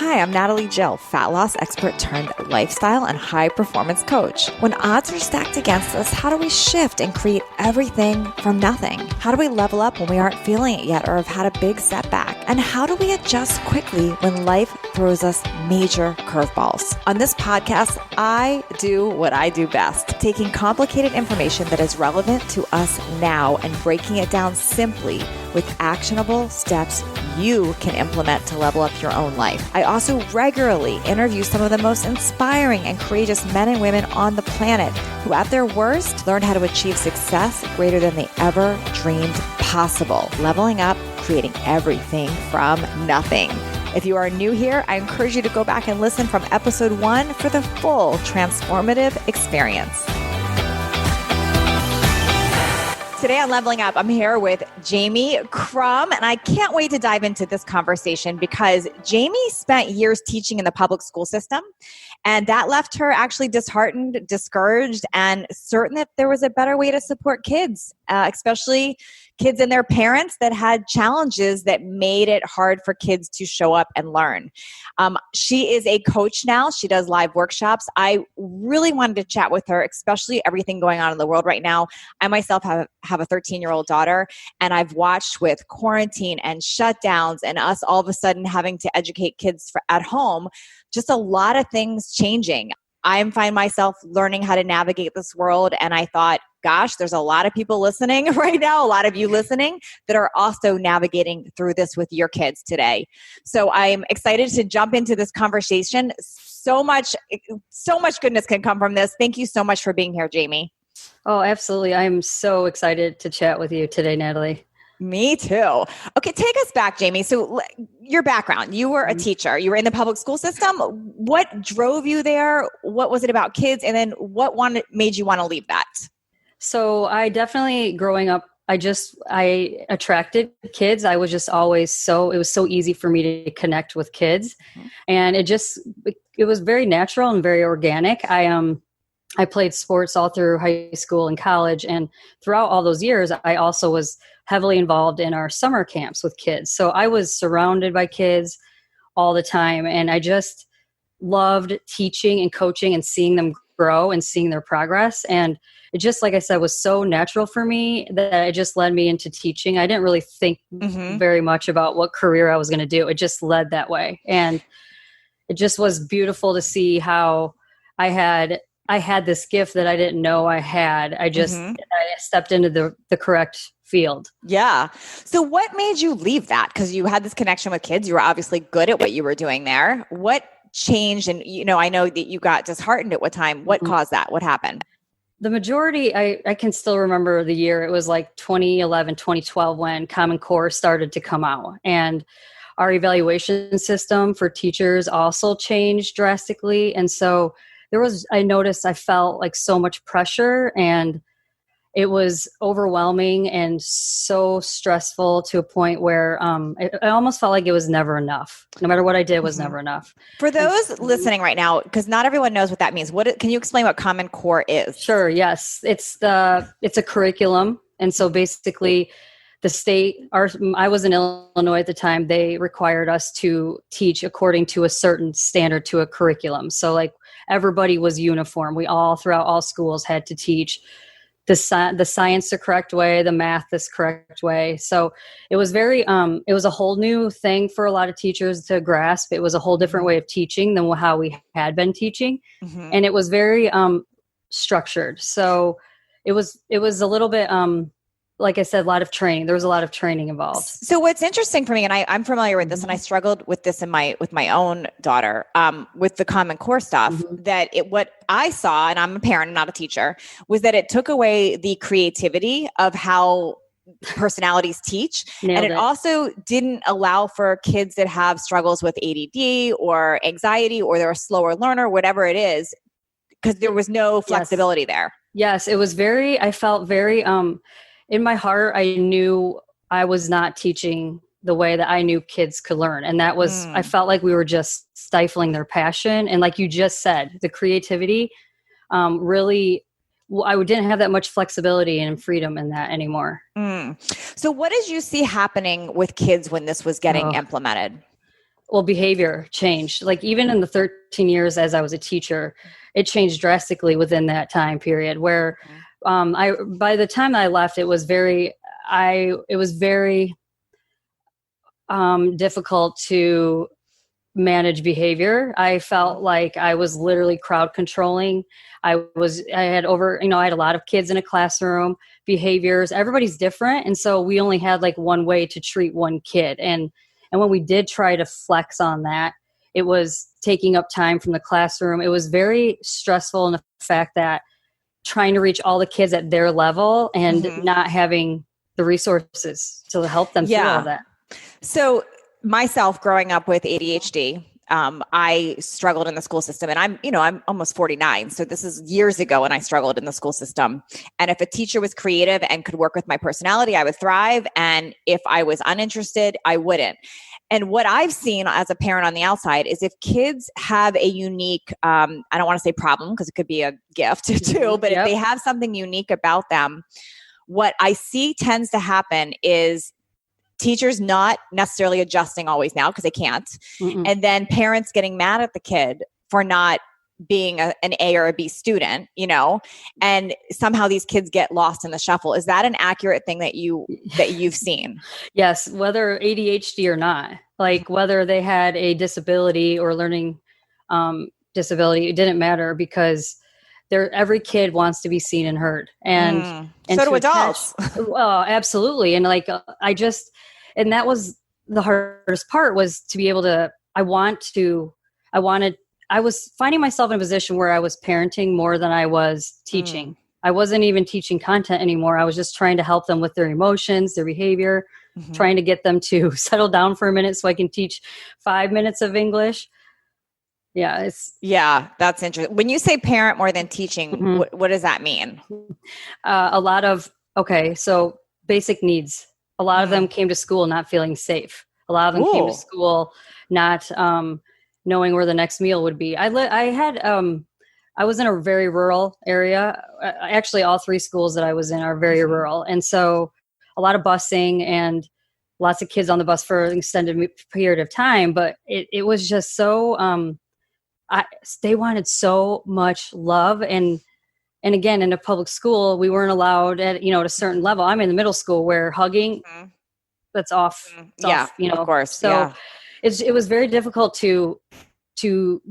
Hi, I'm Natalie Jill, fat loss expert turned lifestyle and high performance coach. When odds are stacked against us, how do we shift and create everything from nothing? How do we level up when we aren't feeling it yet or have had a big setback? And how do we adjust quickly when life throws us major curveballs? On this podcast, I do what I do best, taking complicated information that is relevant to us now and breaking it down simply with actionable steps you can implement to level up your own life. I also regularly interview some of the most inspiring and courageous men and women on the planet who at their worst learned how to achieve success greater than they ever dreamed possible, leveling up, creating everything from nothing. If you are new here, I encourage you to go back and listen from episode 1 for the full transformative experience. Today on Leveling Up, I'm here with Jamie Kromm, and I can't wait to dive into this conversation because Jamie spent years teaching in the public school system, and that left her actually disheartened, discouraged, and certain that there was a better way to support kids, especially kids and their parents that had challenges that made it hard for kids to show up and learn. She is a coach now. She does live workshops. I really wanted to chat with her, especially everything going on in the world right now. I myself have a 13-year-old daughter, and I've watched with quarantine and shutdowns and us all of a sudden having to educate kids at home, just a lot of things changing. I find myself learning how to navigate this world, and I thought, gosh, there's a lot of people listening right now, a lot of you listening that are also navigating through this with your kids today. So I'm excited to jump into this conversation. So much goodness can come from this. Thank you so much for being here, Jamie. Oh, absolutely. I'm so excited to chat with you today, Natalie. Me too. Okay, take us back, Jamie. So your background, you were a teacher. You were in the public school system. What drove you there? What was it about kids? And then what made you want to leave that? So I definitely, growing up, I attracted kids. I was just always it was so easy for me to connect with kids. And it was very natural and very organic. I played sports all through high school and college. And throughout all those years, I also was heavily involved in our summer camps with kids. So I was surrounded by kids all the time. And I just loved teaching and coaching and seeing them grow and seeing their progress. And it just, like I said, was so natural for me that it just led me into teaching. I didn't really think very much about what career I was going to do. It just led that way. And it just was beautiful to see how I had this gift that I didn't know I had. I stepped into the correct field. Yeah. So what made you leave that? Because you had this connection with kids. You were obviously good at what you were doing there. What changed? And, I know that you got disheartened at what time. What caused that? What happened? The majority, I can still remember the year. It was like 2011, 2012 when Common Core started to come out. And our evaluation system for teachers also changed drastically. And so I felt like so much pressure, and it was overwhelming and so stressful to a point where I almost felt like it was never enough. No matter what I did, it was never enough. For those listening right now, because not everyone knows what that means, can you explain what Common Core is? Sure. Yes. It's a curriculum. And so basically the state, I was in Illinois at the time, they required us to teach according to a certain standard to a curriculum. So like everybody was uniform. We all, throughout all schools, had to teach the science the correct way, the math this correct way. So it was it was a whole new thing for a lot of teachers to grasp. It was a whole different way of teaching than how we had been teaching. And it was very structured. So it was a little bit, like I said, a lot of training. There was a lot of training involved. So what's interesting for me, and I'm familiar with this, and I struggled with this with my own daughter, with the Common Core stuff, that what I saw, and I'm a parent, I'm not a teacher, was that it took away the creativity of how personalities teach. And it also didn't allow for kids that have struggles with ADD or anxiety, or they're a slower learner, whatever it is, because there was no flexibility there. Yes, it was I felt very, in my heart, I knew I was not teaching the way that I knew kids could learn. And that was, I felt like we were just stifling their passion. And like you just said, the creativity, really, I didn't have that much flexibility and freedom in that anymore. So what did you see happening with kids when this was getting implemented? well, behavior changed. Like even in the 13 years as I was a teacher, it changed drastically within that time period where by the time I left, it was very difficult to manage behavior. I felt like I was literally crowd controlling. I had a lot of kids in a classroom, behaviors, everybody's different. And so we only had like one way to treat one kid. And when we did try to flex on that, it was taking up time from the classroom. It was very stressful in the fact that trying to reach all the kids at their level and not having the resources to help them through all that. So myself growing up with ADHD, I struggled in the school system, and I'm almost 49. So this is years ago when I struggled in the school system. And if a teacher was creative and could work with my personality, I would thrive. And if I was uninterested, I wouldn't. And what I've seen as a parent on the outside is if kids have a unique, I don't want to say problem because it could be a gift too, but if they have something unique about them, what I see tends to happen is teachers not necessarily adjusting always now because they can't. And then parents getting mad at the kid for not being an A or a B student, and somehow these kids get lost in the shuffle. Is that an accurate thing that you've seen? Yes. Whether ADHD or not, like whether they had a disability or learning disability, it didn't matter because every kid wants to be seen and heard. And so do adults. Well, absolutely. And and that was the hardest part, was to be able to, I was finding myself in a position where I was parenting more than I was teaching. I wasn't even teaching content anymore. I was just trying to help them with their emotions, their behavior, trying to get them to settle down for a minute so I can teach 5 minutes of English. Yeah, that's interesting. When you say parent more than teaching, what does that mean? So basic needs. A lot of them came to school not feeling safe. A lot of them came to school not knowing where the next meal would be. I was in a very rural area. Actually, all 3 schools that I was in are very rural. And so a lot of busing and lots of kids on the bus for an extended period of time. But it was just so, they wanted so much love. And again, in a public school, we weren't allowed at a certain level. I'm in the middle school where hugging, that's off. Off, of course. So it was very difficult to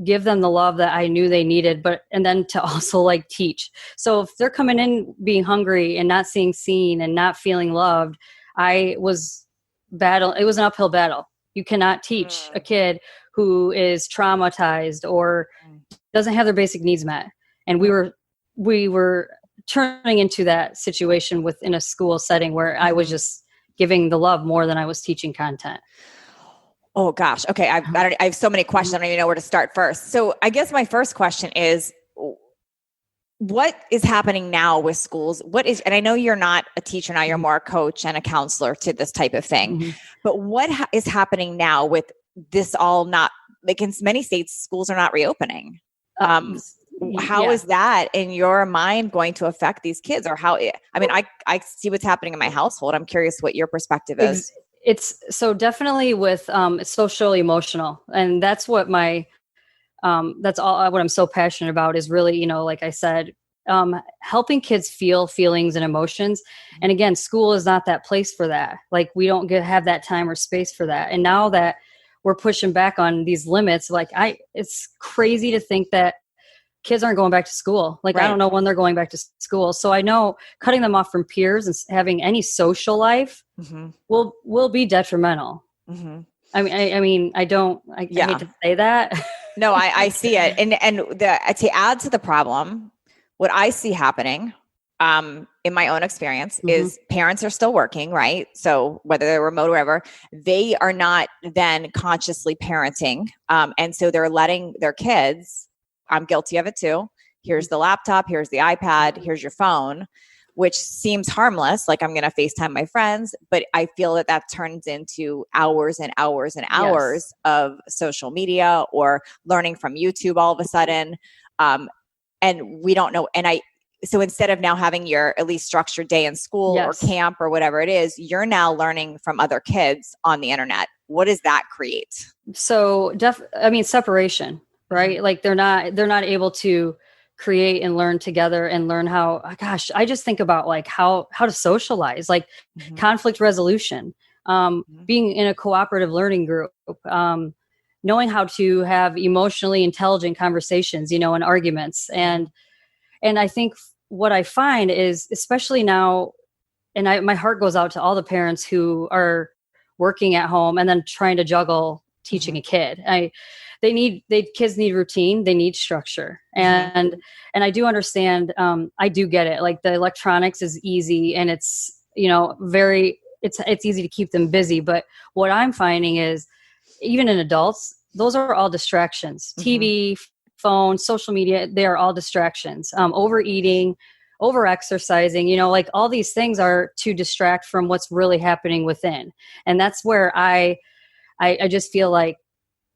give them the love that I knew they needed, and then to also like teach. So if they're coming in being hungry and not seeing seen and not feeling loved, it was an uphill battle. You cannot teach a kid who is traumatized or doesn't have their basic needs met. And we were turning into that situation within a school setting where I was just giving the love more than I was teaching content. Oh gosh. Okay. I have so many questions. I don't even know where to start first. So I guess my first question is, what is happening now with schools? And I know you're not a teacher now, you're more a coach and a counselor to this type of thing, but what is happening now with this all not, like in many states, schools are not reopening. How is that in your mind going to affect these kids, or I see what's happening in my household. I'm curious what your perspective is. It's so definitely with it's social emotional, and that's what that's all what I'm so passionate about is really, like I said, helping kids feel feelings and emotions. And again, school is not that place for that. Like we don't have that time or space for that. And now that we're pushing back on these limits, it's crazy to think that kids aren't going back to school. Like, right. I don't know when they're going back to school. So I know cutting them off from peers and having any social life will be detrimental. I hate to say that. No, I see it. And to add to the problem, what I see happening in my own experience is parents are still working, right? So whether they're remote or wherever, they are not then consciously parenting. And so they're letting their kids, I'm guilty of it too. Here's the laptop, here's the iPad, here's your phone, which seems harmless. Like I'm going to FaceTime my friends, but I feel that turns into hours and hours and hours of social media or learning from YouTube all of a sudden. And we don't know. So instead of now having your at least structured day in school or camp or whatever it is, you're now learning from other kids on the internet. what does that create? So separation, right? Like they're not able to create and learn together and learn how, gosh, I just think about like how to socialize, like conflict resolution, being in a cooperative learning group, knowing how to have emotionally intelligent conversations, and arguments. And I think what I find is, especially now, and my heart goes out to all the parents who are working at home and then trying to juggle teaching a kid. Kids need routine, they need structure. And I do understand, I do get it. Like the electronics is easy and it's, it's easy to keep them busy. But what I'm finding is, even in adults, those are all distractions. TV, phone, social media, they are all distractions. Overeating, over exercising, like all these things are to distract from what's really happening within. And that's where I just feel like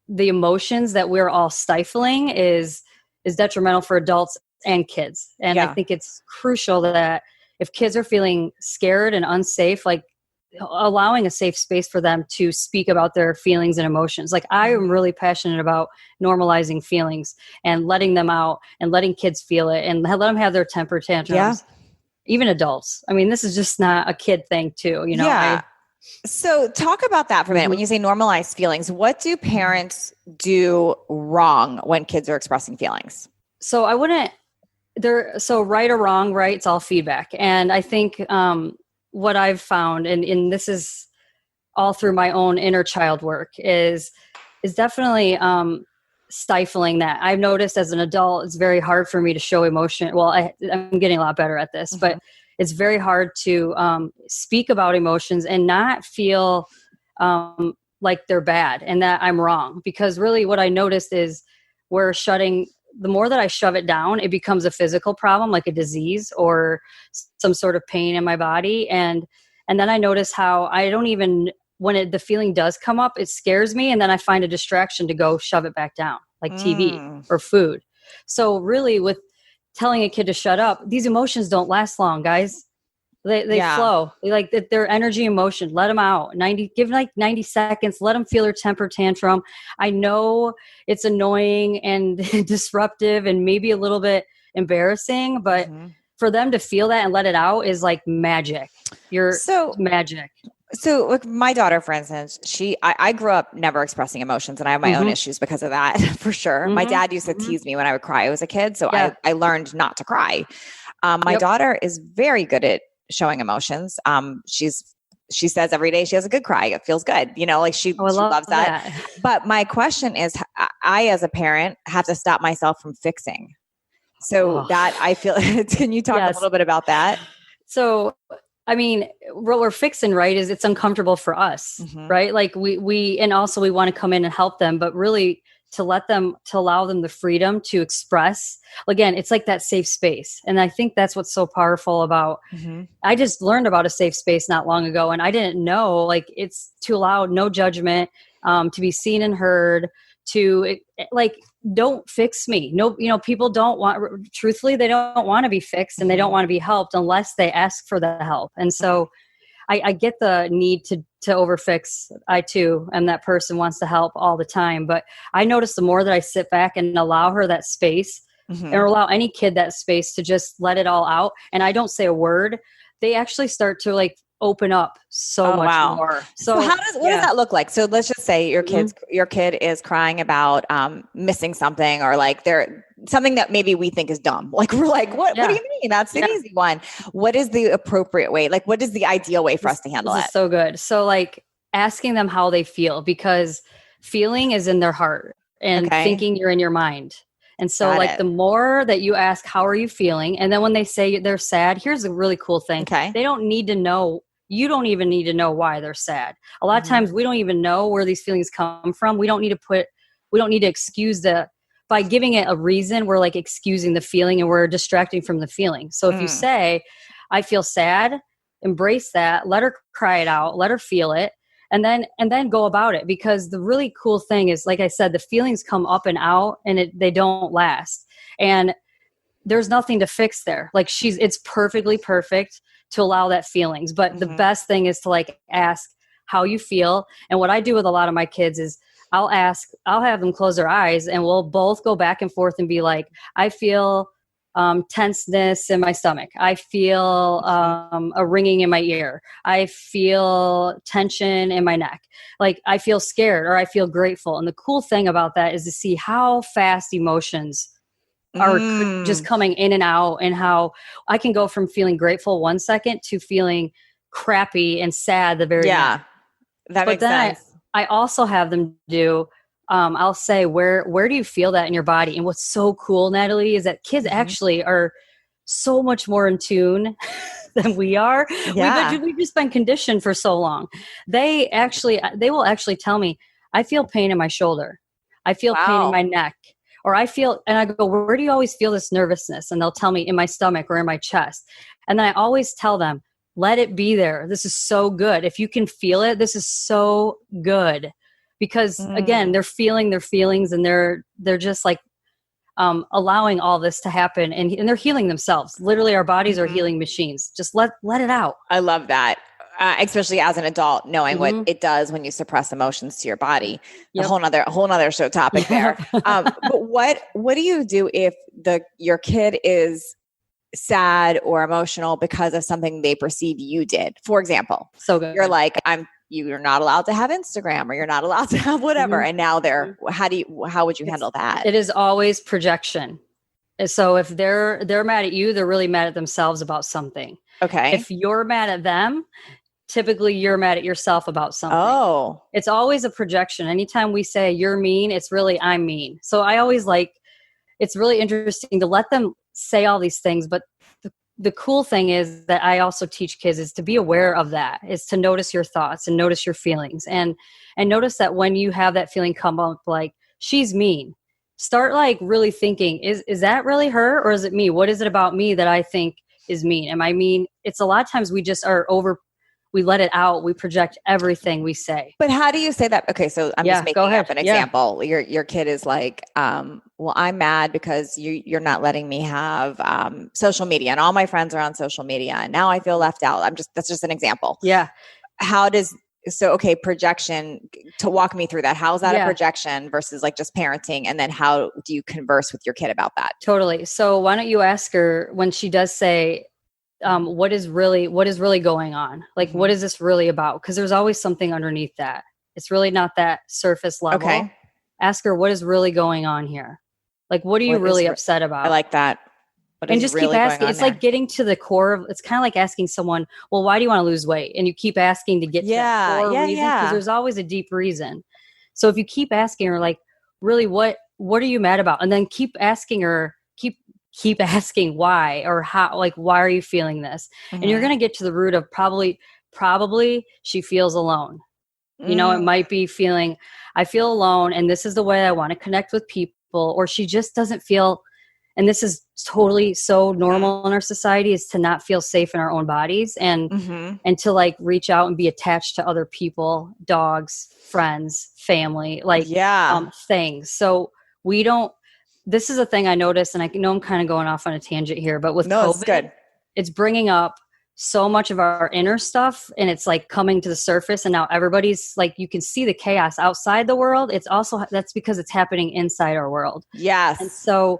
the emotions that we're all stifling is detrimental for adults and kids. And I think it's crucial that if kids are feeling scared and unsafe, like allowing a safe space for them to speak about their feelings and emotions. Like I am really passionate about normalizing feelings and letting them out and letting kids feel it and let them have their temper tantrums. Even adults. I mean, this is just not a kid thing too, So talk about that for a minute. When you say normalize feelings, what do parents do wrong when kids are expressing feelings? So right or wrong, right? It's all feedback. And I think, what I've found, and this is all through my own inner child work, is definitely stifling that. I've noticed as an adult, it's very hard for me to show emotion. Well, I'm getting a lot better at this, but it's very hard to speak about emotions and not feel like they're bad and that I'm wrong. Because really what I noticed is the more that I shove it down, it becomes a physical problem, like a disease or some sort of pain in my body. And then I notice how I don't even, when the feeling does come up, it scares me. And then I find a distraction to go shove it back down, like TV or food. So really with telling a kid to shut up, these emotions don't last long, guys. They flow. Their energy, emotion, let them out. 90 seconds, let them feel their temper tantrum. I know it's annoying and disruptive and maybe a little bit embarrassing, but for them to feel that and let it out is like magic. Magic. So like my daughter, for instance, I grew up never expressing emotions and I have my own issues because of that, for sure. My dad used to tease me when I would cry as a kid. So I learned not to cry. My daughter is very good at showing emotions. She says every day she has a good cry. It feels good. She loves that. But my question is, I, as a parent, have to stop myself from fixing. So that I feel, can you talk a little bit about that? So, I mean, what we're fixing, right, is it's uncomfortable for us, right? Like and also we want to come in and help them, but really to allow them the freedom to express. Again, it's like that safe space. And I think that's what's so powerful about, I just learned about a safe space not long ago. And I didn't know, like, it's to allow no judgment, to be seen and heard, to don't fix me. No, people truthfully, they don't want to be fixed and they don't want to be helped unless they ask for the help. And so I get the need to overfix. I too am that person, wants to help all the time. But I notice the more that I sit back and allow her that space, or allow any kid that space to just let it all out, and I don't say a word, they actually start to open up so much more. So what does that look like? So let's just say your kid is crying about missing something, or they're something that maybe we think is dumb. Like we're like, what do you mean? That's an easy one. What is the appropriate way? Like, what is the ideal way for us to handle it? This is so good. So asking them how they feel, because feeling is in their heart and thinking you're in your mind. And so the more that you ask, how are you feeling? And then when they say they're sad, here's a really cool thing. They don't need to know. You don't even need to know why they're sad. A lot of times we don't even know where these feelings come from. We don't need to excuse by giving it a reason, we're excusing the feeling and we're distracting from the feeling. So if you say, I feel sad, embrace that, let her cry it out, let her feel it, and then go about it. Because the really cool thing is, like I said, the feelings come up and out and they don't last. And there's nothing to fix there. It's perfectly perfect to allow that feelings. But the best thing is to ask, how you feel. And what I do with a lot of my kids is I'll have them close their eyes and we'll both go back and forth and be like, I feel tenseness in my stomach. I feel a ringing in my ear. I feel tension in my neck. Like I feel scared or I feel grateful. And the cool thing about that is to see how fast emotions are just coming in and out, and how I can go from feeling grateful 1 second to feeling crappy and sad the very next. That makes sense. I also have them do, I'll say, where do you feel that in your body? And what's so cool, Natalie, is that kids actually are so much more in tune than we are. Yeah. We've just been conditioned for so long. They will actually tell me, I feel pain in my shoulder. I feel pain in my neck. Or I feel, and I go, where do you always feel this nervousness? And they'll tell me in my stomach or in my chest. And then I always tell them, let it be there. This is so good. If you can feel it, this is so good. Because again, they're feeling their feelings, and they're just like allowing all this to happen, and they're healing themselves. Literally, our bodies are healing machines. Just let it out. I love that. Especially as an adult, knowing what it does when you suppress emotions to your body. A whole nother show topic there. But what do you do if your kid is sad or emotional because of something they perceive you did? For example, so good. You're like, you're not allowed to have Instagram, or you're not allowed to have whatever. And now how would you handle that? It is always projection. So if they're mad at you, they're really mad at themselves about something. Okay. If you're mad at them, typically you're mad at yourself about something. Oh. It's always a projection. Anytime we say you're mean, it's really I'm mean. So I always it's really interesting to let them say all these things. But the cool thing is that I also teach kids is to be aware of that, is to notice your thoughts and notice your feelings, and notice that when you have that feeling come up, like she's mean, start like really thinking, is that really her, or is it me? What is it about me that I think is mean? Am I mean? It's a lot of times we just we let it out. We project everything we say. But how do you say that? Okay, so I'm just making up an example. Your kid is like, well, I'm mad because you're not letting me have social media, and all my friends are on social media, and now I feel left out. That's just an example. Yeah. Projection, to walk me through that. How is that a projection versus like just parenting? And then how do you converse with your kid about that? Totally. So why don't you ask her when she does say, what is really going on? Like, what is this really about? Because there's always something underneath that. It's really not that surface level. Okay. Ask her, what is really going on here? Like, what are you really upset about? I like that. And just keep asking. It's like getting to the core of, it's kind of like asking someone, well, why do you want to lose weight? And you keep asking to get to that core reason, because there's always a deep reason. So if you keep asking her, like, really, what are you mad about? And then keep asking her, keep asking why, or how, like, why are you feeling this? And you're going to get to the root of probably she feels alone. You know, it might be feeling, I feel alone, and this is the way I want to connect with people. Or she just doesn't feel, and this is totally so normal in our society, is to not feel safe in our own bodies, and to like reach out and be attached to other people, dogs, friends, family, like things. So this is a thing I noticed, and I know I'm kind of going off on a tangent here, but with COVID, it's bringing up so much of our inner stuff, and it's like coming to the surface, and now everybody's like, you can see the chaos outside the world. It's also, that's because it's happening inside our world. Yes. And so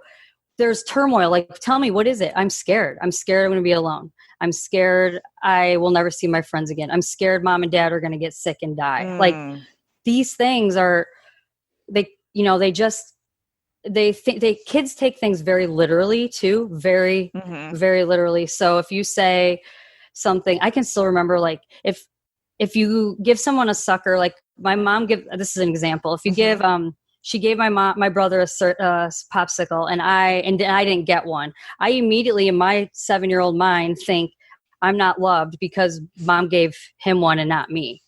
there's turmoil. Like, tell me, what is it? I'm scared. I'm going to be alone. I'm scared I will never see my friends again. I'm scared mom and dad are going to get sick and die. Like, these things are, kids take things very literally too, very, very literally. So if you say something, I can still remember, like, if you give someone a sucker, like my mom this is an example. If you give, she gave my brother a popsicle, and I didn't get one. I immediately, in my 7-year-old mind, think I'm not loved because mom gave him one and not me.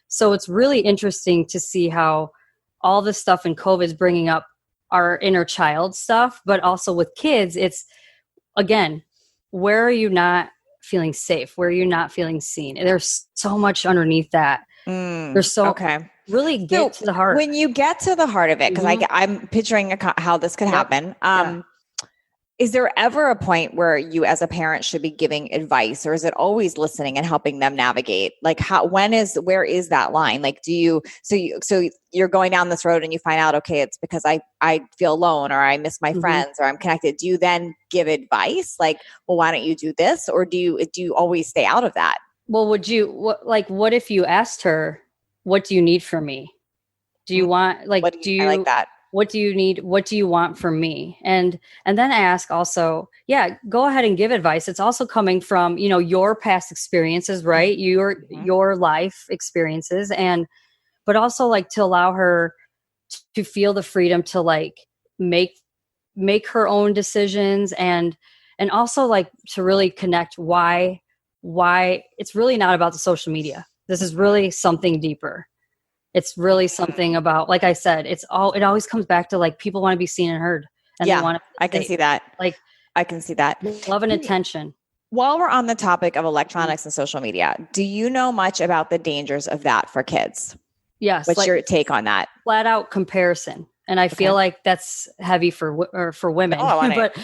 So it's really interesting to see how all this stuff in COVID is bringing up our inner child stuff, but also with kids, it's, again, where are you not feeling safe? Where are you not feeling seen? And there's so much underneath that. There's really get to the heart. When you get to the heart of it, because I'm picturing how this could happen. Is there ever a point where you as a parent should be giving advice, or is it always listening and helping them navigate? Like where is that line? Like, so you're going down this road and you find out, okay, it's because I feel alone, or I miss my friends, or I'm connected. Do you then give advice? Like, well, why don't you do this? Or do you always stay out of that? Well, what if you asked her, what do you need from me? Do you want, I like that. What do you need? What do you want from me? And then ask also, go ahead and give advice. It's also coming from, your past experiences, right? Your life experiences. But also like to allow her to feel the freedom to like make her own decisions, and also like to really connect why it's really not about the social media. This is really something deeper. It's really something about, like I said, it always comes back to like people want to be seen and heard. And they want to I can see that. Like, I can see that. Love and attention. While we're on the topic of electronics and social media, do you know much about the dangers of that for kids? Yes. What's your take on that? Flat out comparison. And I feel like that's heavy for women, but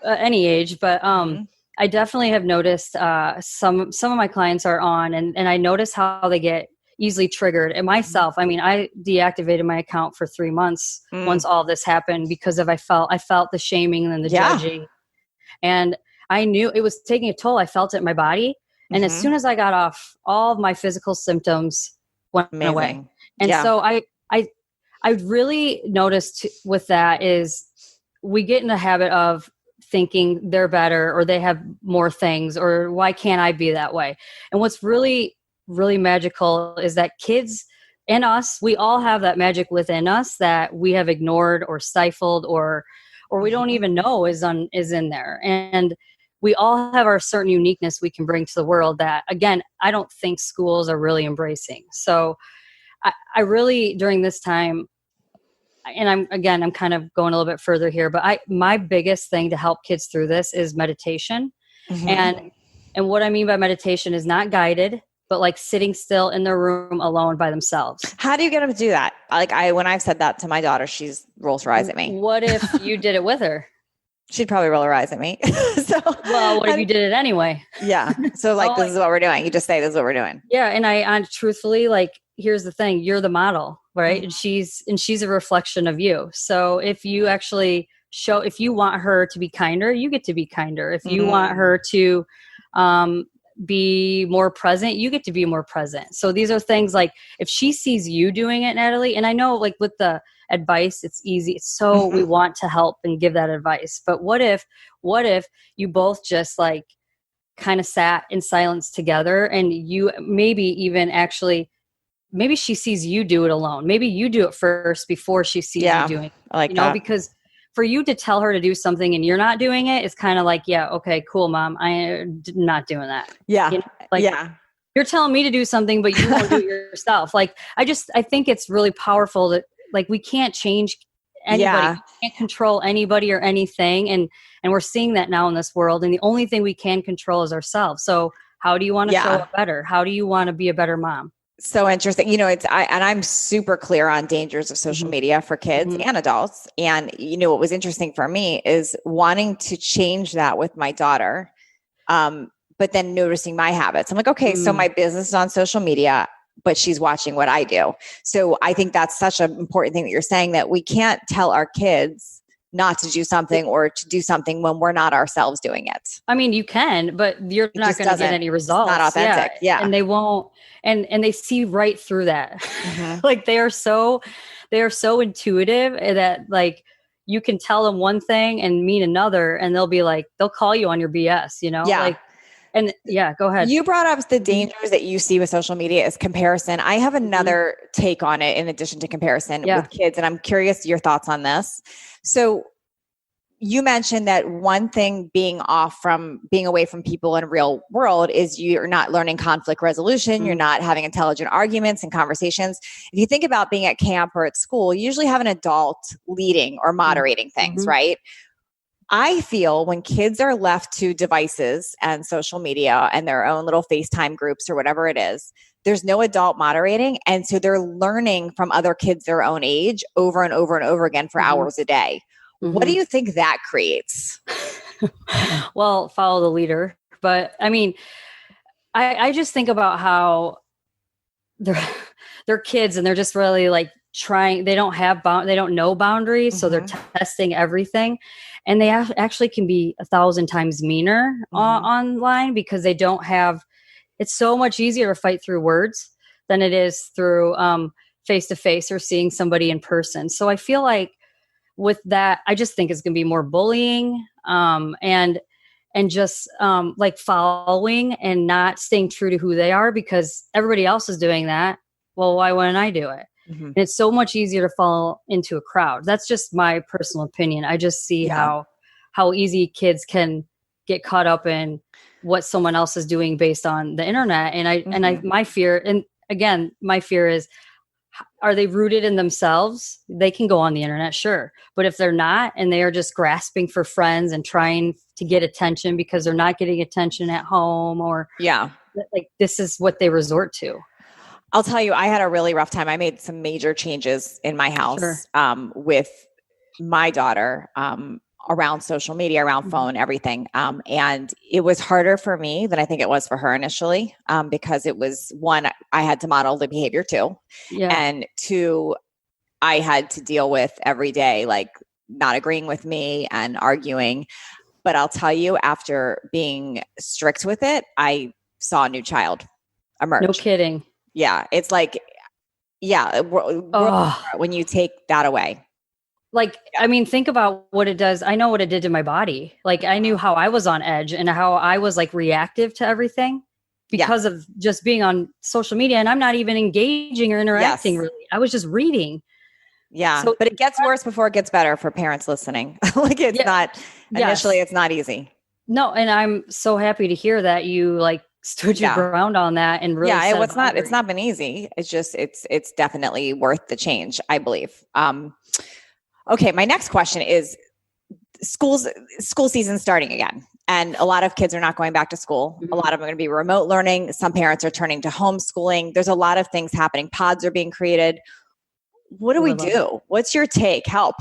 any age. But I definitely have noticed some of my clients are on, and I notice how they get easily triggered. And myself, I mean, I deactivated my account for 3 months once all this happened, because I felt the shaming and the judging, and I knew it was taking a toll. I felt it in my body, and as soon as I got off, all of my physical symptoms went away. And so I really noticed with that is we get in the habit of thinking they're better, or they have more things, or why can't I be that way? And what's really, really magical is that kids and us, we all have that magic within us that we have ignored or stifled, or we don't even know is in there. And we all have our certain uniqueness we can bring to the world that, again, I don't think schools are really embracing. So I really, during this time, and I'm kind of going a little bit further here, but my biggest thing to help kids through this is meditation. And what I mean by meditation is not guided, but like sitting still in their room alone by themselves. How do you get them to do that? Like when I've said that to my daughter, she's rolls her eyes at me. What if you did it with her? She'd probably roll her eyes at me. Well, what if you did it anyway? Yeah. So like, this is what we're doing. You just say, this is what we're doing. Yeah. And I truthfully, like, here's the thing, you're the model, right? And she's a reflection of you. So if you actually if you want her to be kinder, you get to be kinder. If you want her to, be more present, you get to be more present. So these are things like, if she sees you doing it, Natalie, and I know like with the advice, it's easy. It's so we want to help and give that advice. But what if you both just like kind of sat in silence together, and you maybe even actually, maybe she sees you do it alone. Maybe you do it first before she sees you doing it. I like that. Because for you to tell her to do something and you're not doing it, it's kind of like, yeah, okay, cool, Mom. I'm not doing that. Yeah. You're telling me to do something, but you won't do it yourself. Like, I think it's really powerful that like, we can't change anybody. We can't control anybody or anything. And we're seeing that now in this world. And the only thing we can control is ourselves. So how do you want to show up better? How do you want to be a better mom? So interesting. I'm super clear on dangers of social media for kids and adults. And what was interesting for me is wanting to change that with my daughter. But then noticing my habits. I'm like, okay, so my business is on social media, but she's watching what I do. So I think that's such an important thing that you're saying, that we can't tell our kids not to do something or to do something when we're not ourselves doing it. I mean, you can, but you're not going to get any results. It's not authentic. Yeah. And they won't, and they see right through that. Like they are so intuitive that like you can tell them one thing and mean another, and they'll be like, they'll call you on your BS, Like, and go ahead. You brought up the dangers that you see with social media is comparison. I have another take on it in addition to comparison with kids, and I'm curious your thoughts on this. So you mentioned that one thing being away from people in real world is you're not learning conflict resolution. You're not having intelligent arguments and conversations. If you think about being at camp or at school, you usually have an adult leading or moderating things, right? I feel when kids are left to devices and social media and their own little FaceTime groups or whatever it is, there's no adult moderating. And so they're learning from other kids their own age over and over and over again for hours a day. What do you think that creates? Well, follow the leader. But I mean, I just think about how they're kids and they're just really like trying. They don't have they don't know boundaries, so they're testing everything, and they actually can be 1,000 times meaner online because they don't have. It's so much easier to fight through words than it is through face to face or seeing somebody in person. So I feel like with that, I just think it's going to be more bullying and just like following and not staying true to who they are because everybody else is doing that. Well, why wouldn't I do it? And it's so much easier to fall into a crowd. That's just my personal opinion. I just see how easy kids can get caught up in what someone else is doing based on the internet. And my fear, and again, my fear is, are they rooted in themselves? They can go on the internet, sure. But if they're not, and they are just grasping for friends and trying to get attention because they're not getting attention at home or like this is what they resort to. I'll tell you, I had a really rough time. I made some major changes in my house with my daughter around social media, around phone, everything. And it was harder for me than I think it was for her initially because it was, one, I had to model the behavior too. And two, I had to deal with every day, like not agreeing with me and arguing. But I'll tell you, after being strict with it, I saw a new child emerge. No kidding. Yeah. It's like, when you take that away. Like, I mean, think about what it does. I know what it did to my body. Like I knew how I was on edge and how I was like reactive to everything because of just being on social media. And I'm not even engaging or interacting really. I was just reading. Yeah. So, but it gets worse before it gets better for parents listening. Like it's not, initially it's not easy. No. And I'm so happy to hear that you like stood your ground on that and really it's not been easy. It's just, it's definitely worth the change, I believe. Okay. My next question is school season starting again. And a lot of kids are not going back to school. A lot of them are going to be remote learning. Some parents are turning to homeschooling. There's a lot of things happening. Pods are being created. What do we do? What's your take? Help.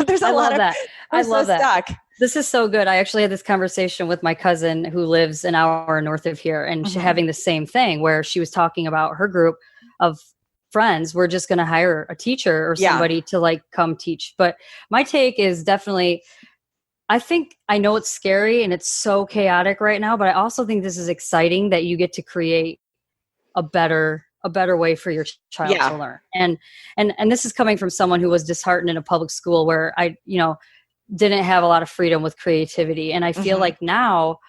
There's a lot of that. I love that. Stuck. This is so good. I actually had this conversation with my cousin who lives an hour north of here and she's having the same thing where she was talking about her group of friends. We're just going to hire a teacher or somebody to like come teach. But my take is definitely, I think I know it's scary and it's so chaotic right now, but I also think this is exciting that you get to create a better way for your child to learn. And this is coming from someone who was disheartened in a public school where I, didn't have a lot of freedom with creativity. And I feel like now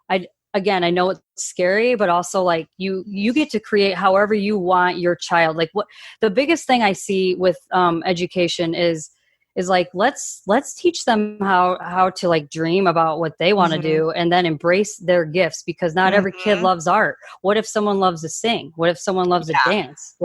I know it's scary, but also like you get to create however you want your child. Like what the biggest thing I see with education is like, let's teach them how to like dream about what they want to do and then embrace their gifts because not every kid loves art. What if someone loves to sing? What if someone loves to dance?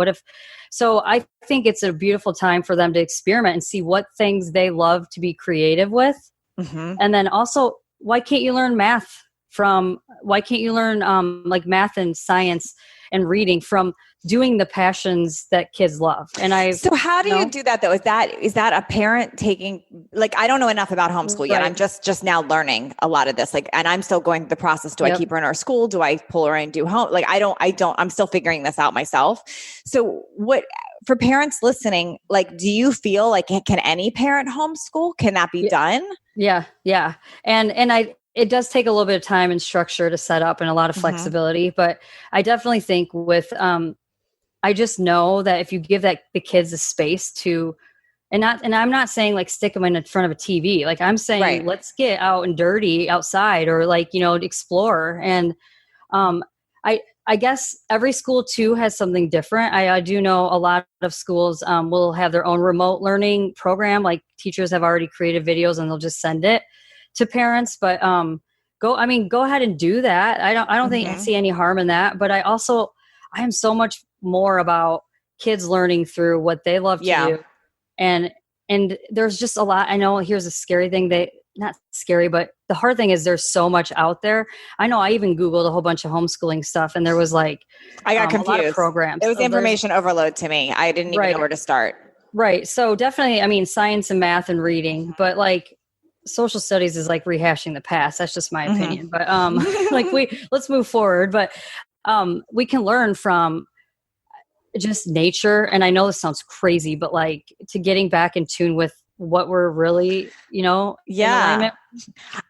So I think it's a beautiful time for them to experiment and see what things they love to be creative with. And then also, why can't you learn math like math and science and reading from doing the passions that kids love? So how do you do that though? Is that a parent taking, like, I don't know enough about homeschool yet. I'm just now learning a lot of this. Like, and I'm still going through the process. Do I keep her in our school? Do I pull her in and do home? Like, I'm still figuring this out myself. So for parents listening, like, do you feel like, can any parent homeschool? Can that be done? Yeah. Yeah. And it does take a little bit of time and structure to set up and a lot of flexibility, but I definitely think with, I just know that if you give the kids a space to, and I'm not saying like stick them in front of a TV. Like I'm saying, let's get out and dirty outside or like, explore. And, I guess every school too has something different. I do know a lot of schools, will have their own remote learning program. Like teachers have already created videos and they'll just send it to parents, but go ahead and do that. I don't think I see any harm in that, but I am so much more about kids learning through what they love to do. And there's just a lot. I know here's a scary thing, not scary, but the hard thing is there's so much out there. I know I even Googled a whole bunch of homeschooling stuff and there was like, I got confused. A lot of programs. It was information overload to me. I didn't even know where to start. Right. So definitely, science and math and reading, but like, social studies is like rehashing the past. That's just my opinion. But like let's move forward. But we can learn from just nature. And I know this sounds crazy, but like to getting back in tune with what we're really, in alignment.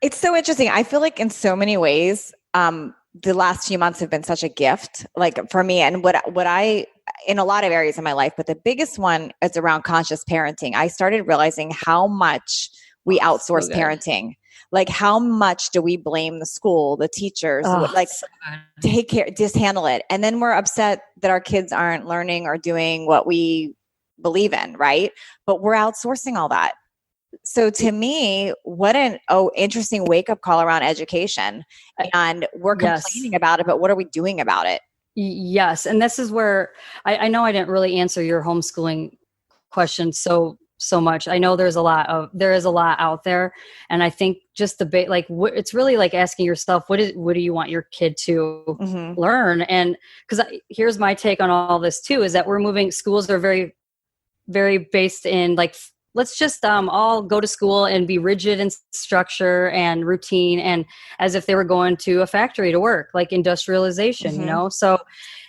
It's so interesting. I feel like in so many ways, the last few months have been such a gift, like for me, and what I, in a lot of areas of my life, but the biggest one is around conscious parenting. I started realizing how much we outsource parenting. Like how much do we blame the school, the teachers, like take care, just handle it. And then we're upset that our kids aren't learning or doing what we believe in. Right. But we're outsourcing all that. So to me, what an interesting wake up call around education. And we're complaining about it, but what are we doing about it? Yes. And this is where I know I didn't really answer your homeschooling question so much. I know there is a lot out there. And I think just it's really like asking yourself, what do you want your kid to learn? And because here's my take on all this too, is that schools are very, very based in like, let's just all go to school and be rigid in structure and routine, and as if they were going to a factory to work, like industrialization, So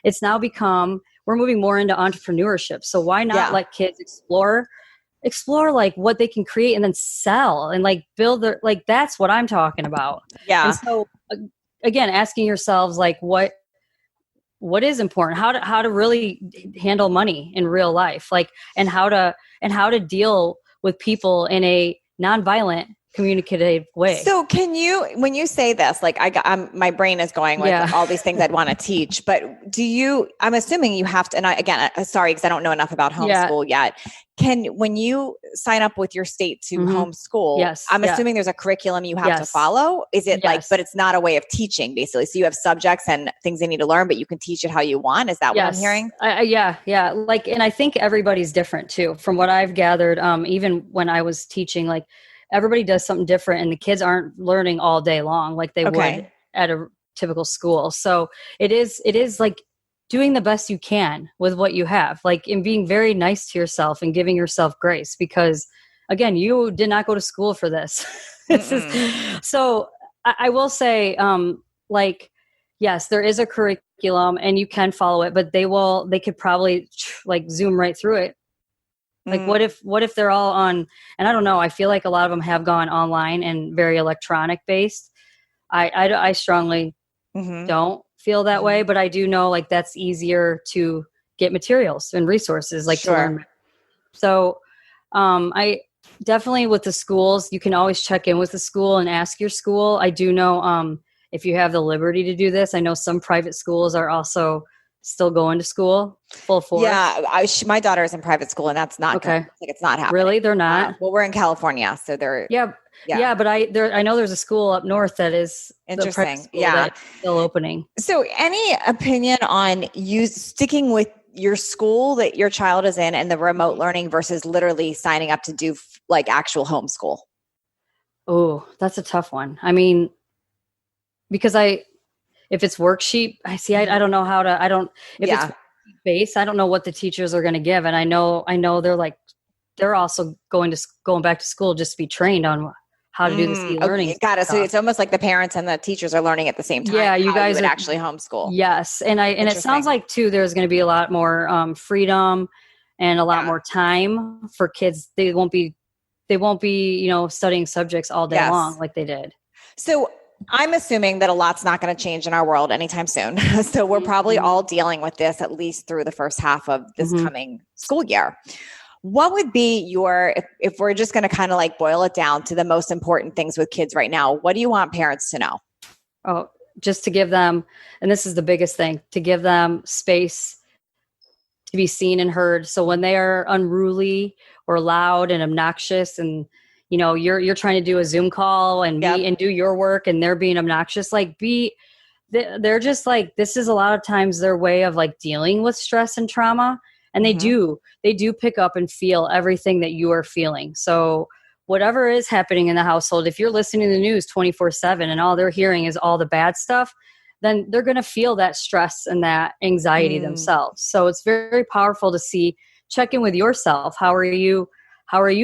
it's now we're moving more into entrepreneurship. So why not let kids explore like what they can create and then sell and like build like, that's what I'm talking about. Yeah. And so again, asking yourselves like what is important, how to really handle money in real life, like, and how to deal with people in a nonviolent, communicative way. So when you say this, like my brain is going with all these things I'd want to teach, but I'm assuming you have to, and sorry, because I don't know enough about homeschool yet. When you sign up with your state to homeschool, I'm assuming there's a curriculum you have to follow. Is it but it's not a way of teaching basically. So you have subjects and things they need to learn, but you can teach it how you want. Is that what I'm hearing? Yeah. Like, and I think everybody's different too. From what I've gathered, even when I was teaching, like, everybody does something different, and the kids aren't learning all day long like they would at a typical school. So it is like doing the best you can with what you have, like, in being very nice to yourself and giving yourself grace, because again, you did not go to school for this. So I will say, like, yes, there is a curriculum and you can follow it, but they could probably like zoom right through it. Like, what if they're all on, and I don't know, I feel like a lot of them have gone online and very electronic based. I strongly don't feel that way, but I do know like that's easier to get materials and resources, like to learn. So I definitely, with the schools, you can always check in with the school and ask your school. I do know if you have the liberty to do this, I know some private schools are also still going to school full force. Yeah, my daughter is in private school, and that's not okay. Like, it's not happening. Really, they're not. Well, we're in California, so they're but I know there's a school up north that is interesting. That's still opening. So, any opinion on you sticking with your school that your child is in and the remote learning versus literally signing up to do like actual homeschool? Oh, that's a tough one. I mean, because if it's worksheet, I don't know how to, if it's base, I don't know what the teachers are going to give. And I know they're also going back to school just to be trained on how to do this e-learning. Okay, got it. So it's almost like the parents and the teachers are learning at the same time. Yeah, you guys would actually homeschool. Yes. And it sounds like too, there's going to be a lot more freedom and a lot more time for kids. They won't be, studying subjects all day long like they did. So I'm assuming that a lot's not going to change in our world anytime soon. So we're probably all dealing with this at least through the first half of this coming school year. What would be if we're just going to kind of like boil it down to the most important things with kids right now, what do you want parents to know? Oh, just to give them, and this is the biggest thing, to give them space to be seen and heard. So when they are unruly or loud and obnoxious and you're trying to do a Zoom call and and do your work and they're being obnoxious, they're just like, this is a lot of times their way of like dealing with stress and trauma. And they do pick up and feel everything that you are feeling. So whatever is happening in the household, if you're listening to the news 24/7 and all they're hearing is all the bad stuff, then they're going to feel that stress and that anxiety themselves. So it's very powerful to check in with yourself. How are you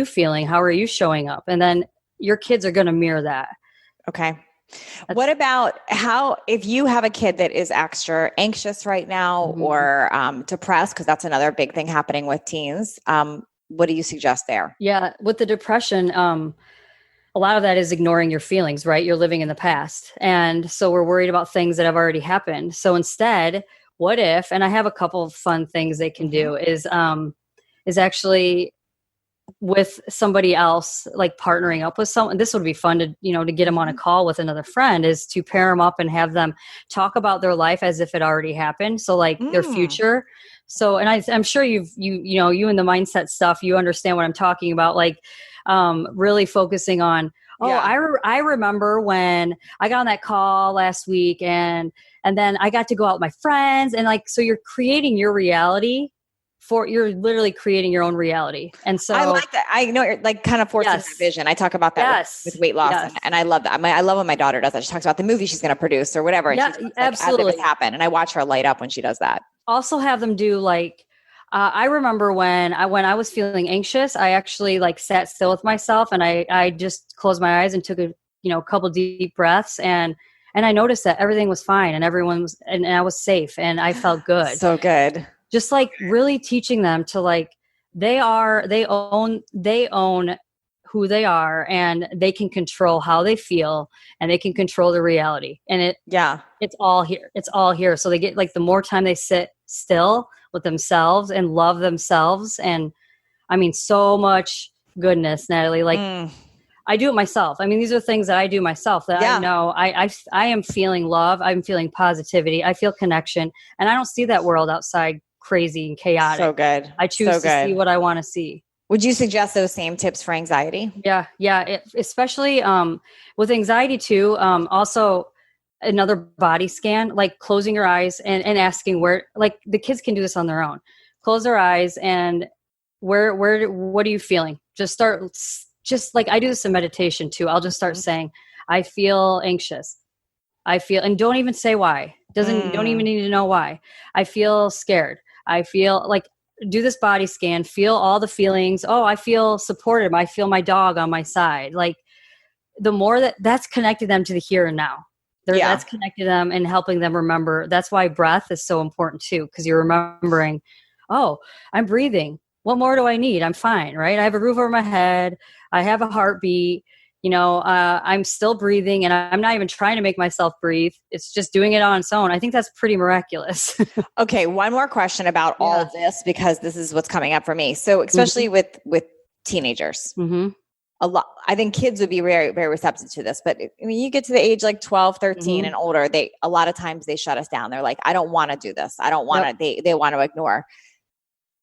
feeling? How are you showing up? And then your kids are going to mirror that. Okay. What about if you have a kid that is extra anxious right now or depressed, because that's another big thing happening with teens. What do you suggest there? Yeah. With the depression, a lot of that is ignoring your feelings, right? You're living in the past. And so we're worried about things that have already happened. So instead, what if, and I have a couple of fun things they can do is actually with somebody else, like partnering up with someone. This would be fun to, to get them on a call with another friend, is to pair them up and have them talk about their life as if it already happened. So like their future. So, and I'm sure you in the mindset stuff, you understand what I'm talking about. Like, really focusing on, I remember when I got on that call last week and then I got to go out with my friends, and like, so you're creating your reality. You're literally creating your own reality. And so I like that. I know you're like kind of forcing that vision. I talk about that with weight loss. And I love that. I love when my daughter does that. She talks about the movie she's going to produce or whatever. And she's absolutely. As if it's happened. And I watch her light up when she does that. Also have them do like, I remember when I was feeling anxious, I actually like sat still with myself and I just closed my eyes and took a couple deep breaths, and I noticed that everything was fine and and I was safe and I felt good. So good. Just like really teaching them to like, they own who they are, and they can control how they feel, and they can control the reality. And it's all here. It's all here. So they get like, the more time they sit still with themselves and love themselves. And I mean, so much goodness, Natalie, like I do it myself. I mean, these are things that I do myself that I know I am feeling love. I'm feeling positivity. I feel connection, and I don't see that world outside crazy and chaotic. So good. I choose to see what I want to see. Would you suggest those same tips for anxiety? Yeah. Especially with anxiety too. Also, another body scan, like closing your eyes and asking where, like the kids can do this on their own. Close their eyes and what are you feeling? Just like I do this in meditation too. I'll just start saying, I feel anxious. And don't even say why. Don't even need to know why. I feel scared. I feel like, do this body scan, feel all the feelings. Oh, I feel supported. I feel my dog on my side. Like, the more that's connected them to the here and now. That's connected them and helping them remember. That's why breath is so important too, because you're remembering, oh, I'm breathing. What more do I need? I'm fine, right? I have a roof over my head. I have a heartbeat. I'm still breathing, and I'm not even trying to make myself breathe. It's just doing it on its own. I think that's pretty miraculous. Okay. One more question about all of this, because this is what's coming up for me. So especially with teenagers, a lot, I think kids would be very, very receptive to this, but I mean, you get to the age like 12, 13 and older, a lot of times they shut us down. They're like, I don't want to do this. I don't want to, they want to ignore.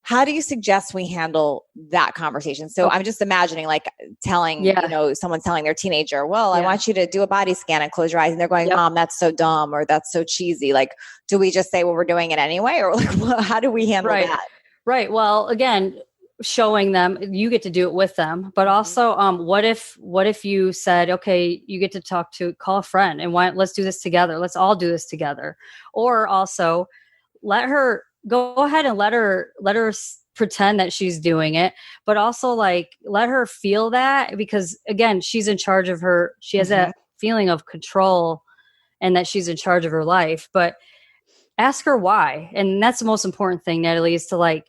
How do you suggest we handle that conversation? So I'm just imagining like telling, someone telling their teenager, well, I want you to do a body scan and close your eyes. And they're going, Mom, that's so dumb, or that's so cheesy. Like, do we just say, well, we're doing it anyway? Or like, how do we handle that? Right. Well, again, showing them, you get to do it with them, but also, what if you said, okay, you get to call a friend and let's do this together. Let's all do this together. Or also go ahead and let her pretend that she's doing it, but also like let her feel that, because again, she's in charge of she has that feeling of control and that she's in charge of her life. But ask her why. And that's the most important thing, Natalie, is to like,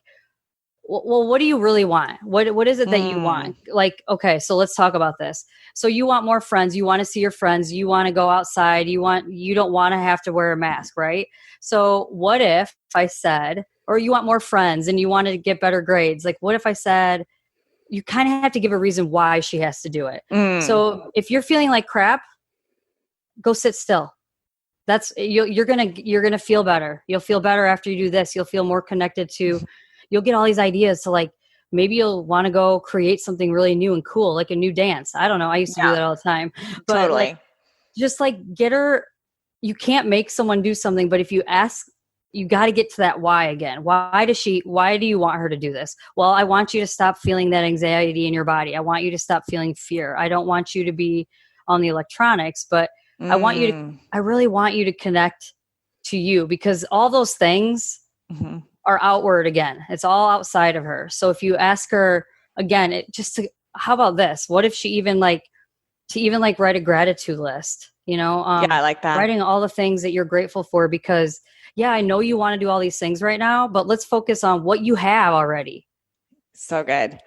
well, what do you really want? What is it that you want? Like, okay, so let's talk about this. So you want more friends. You want to see your friends. You want to go outside. You don't want to have to wear a mask, right? So what if I said, or you want more friends and you want to get better grades? Like, what if I said, you kind of have to give a reason why she has to do it. So if you're feeling like crap, go sit still. You're gonna feel better. You'll feel better after you do this. You'll feel more connected to. You'll get all these ideas to like, maybe you'll want to go create something really new and cool, like a new dance. I don't know. I used to do that all the time. But totally. Like, just like get her, you can't make someone do something, but if you ask, you got to get to that why again. Why do you want her to do this? Well, I want you to stop feeling that anxiety in your body. I want you to stop feeling fear. I don't want you to be on the electronics, but I really want you to connect to you, because all those things are outward again. It's all outside of her. So if you ask her again, how about this? What if she even like to even like write a gratitude list, Yeah, I like that. Writing all the things that you're grateful for, because yeah, I know you want to do all these things right now, but let's focus on what you have already. So good.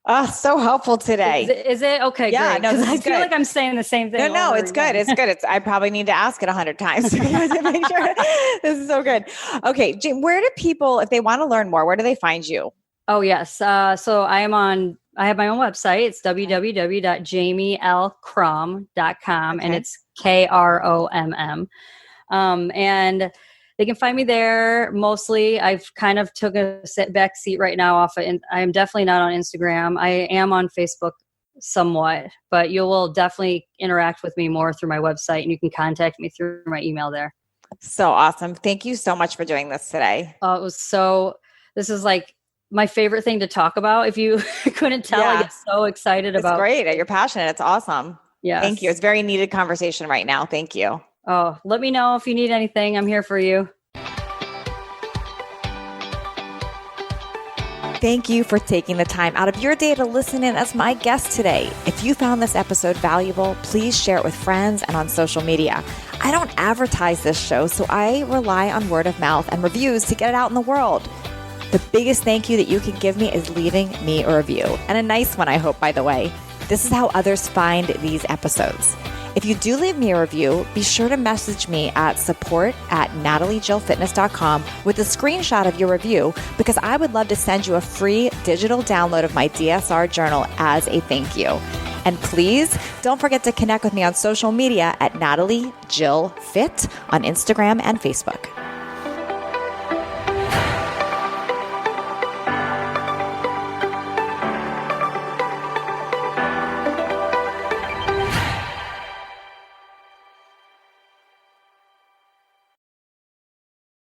Oh, so helpful today. Is it? Okay, Yeah, great. no, Because this I is feel good. like I'm saying the same thing. No, over it's good. again. It's good. I probably need to ask it 100 times to make sure. This is so good. Okay, Jane, where do people, if they want to learn more, where do they find you? Oh, yes. So I have my own website. It's www.jamielkromm.com, and it's Kromm. And they can find me there. Mostly, I've kind of took a back seat right now off it, and I am definitely not on Instagram. I am on Facebook somewhat, but you will definitely interact with me more through my website, and you can contact me through my email there. So awesome. Thank you so much for doing this today. This is like my favorite thing to talk about. If you couldn't tell, I get so excited about it. It's great. You're passionate. It's awesome. Yes. Thank you. It's very needed conversation right now. Thank you. Oh, let me know if you need anything. I'm here for you. Thank you for taking the time out of your day to listen in as my guest today. If you found this episode valuable, please share it with friends and on social media. I don't advertise this show, so I rely on word of mouth and reviews to get it out in the world. The biggest thank you that you can give me is leaving me a review, and a nice one, I hope, by the way. This is how others find these episodes. If you do leave me a review, be sure to message me at support@nataliejillfitness.com with a screenshot of your review, because I would love to send you a free digital download of my DSR journal as a thank you. And please don't forget to connect with me on social media at Natalie Jill Fit on Instagram and Facebook.